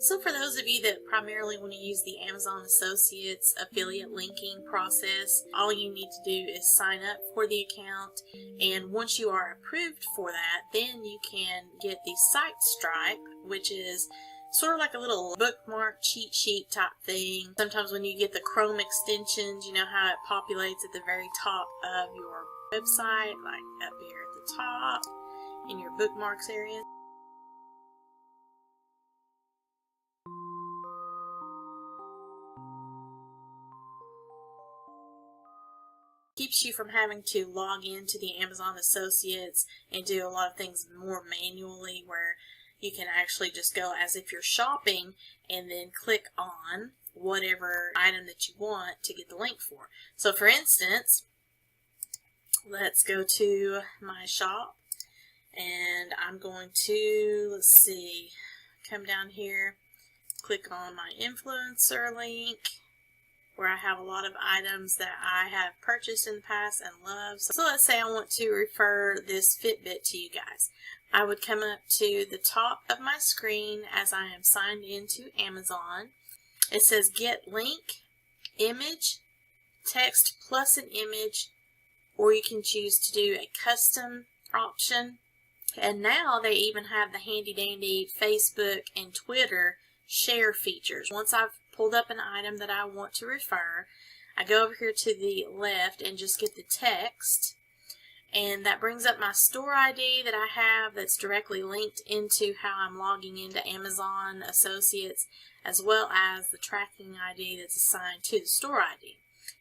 So for those of you that primarily want to use the Amazon Associates affiliate linking process, all you need to do is sign up for the account, and once you are approved for that, then you can get the site stripe, which is sort of like a little bookmark cheat sheet type thing. Sometimes when you get the Chrome extensions, you know how it populates at the very top of your website, like up here at the top in your bookmarks area. Keeps you from having to log into the Amazon Associates and do a lot of things more manually, where you can actually just go as if you're shopping and then click on whatever item that you want to get the link for. So for instance, let's go to my shop, and I'm going to, let's see, come down here, click on my influencer link, where I have a lot of items that I have purchased in the past and love. So let's say I want to refer this Fitbit to you guys. I would come up to the top of my screen as I am signed into Amazon. It says Get Link, Image, Text plus an image, or you can choose to do a custom option. And now they even have the handy dandy Facebook and Twitter share features. Once I've pulled up an item that I want to refer, I go over here to the left and just get the text, and that brings up my store ID that I have that's directly linked into how I'm logging into Amazon Associates, as well as the tracking ID that's assigned to the store ID.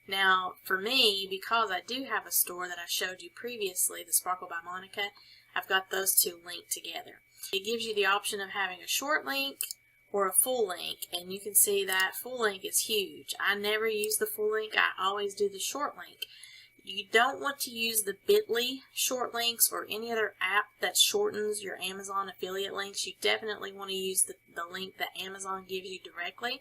Now for me, because I do have a store that I showed you previously, the Sparkle by Monica, I've got those two linked together. It gives you the option of having a short link or a full link, and you can see that full link is huge. I never use the full link, I always do the short link. You don't want to use the bit.ly short links or any other app that shortens your Amazon affiliate links. You definitely want to use the link that Amazon gives you directly.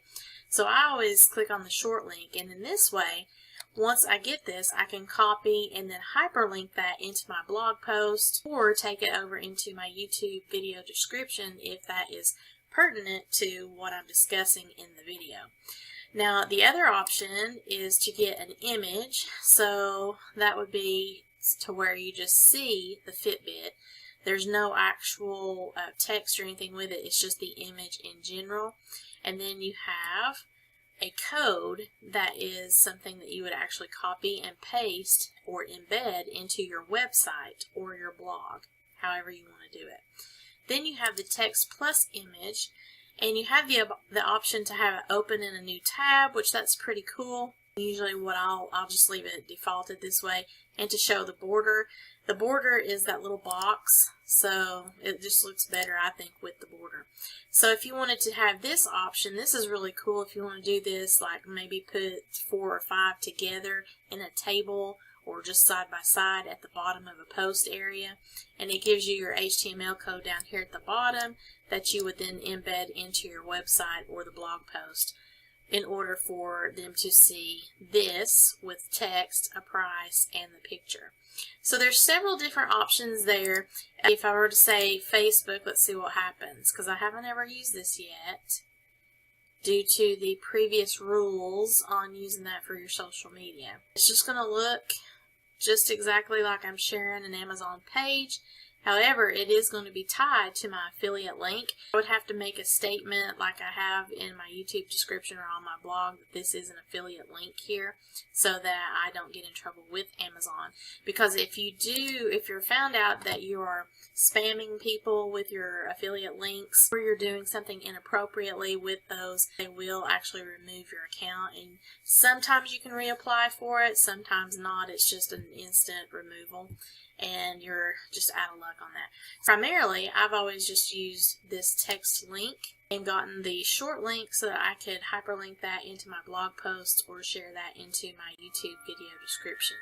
So I always click on the short link, and in this way, once I get this, I can copy and then hyperlink that into my blog post, or take it over into my YouTube video description if that is pertinent to what I'm discussing in the video. Now the other option is to get an image, so that would be to where you just see the Fitbit. There's no actual text or anything with it, it's just the image in general. And then you have a code that is something that you would actually copy and paste or embed into your website or your blog, however you want to do it. Then you have the text plus image, and you have the option to have it open in a new tab, which that's pretty cool. Usually what I'll just leave it defaulted this way, and to show the border. The border is that little box, so it just looks better, I think, with the border. So if you wanted to have this option, this is really cool if you want to do this, like maybe put 4 or 5 together in a table or just side by side at the bottom of a post area, and it gives you your HTML code down here at the bottom that you would then embed into your website or the blog post in order for them to see this with text, a price, and the picture. So there's several different options there. If I were to say Facebook, let's see what happens, because I haven't ever used this yet due to the previous rules on using that for your social media. It's just going to look just exactly like I'm sharing an Amazon page. However, it is going to be tied to my affiliate link. I would have to make a statement like I have in my YouTube description or on my blog that this is an affiliate link here, so that I don't get in trouble with Amazon. Because if you're found out that you are spamming people with your affiliate links, or you're doing something inappropriately with those, they will actually remove your account. And sometimes you can reapply for it, sometimes not. It's just an instant removal, and you're just out of luck on that. Primarily, I've always just used this text link and gotten the short link so that I could hyperlink that into my blog posts or share that into my YouTube video descriptions.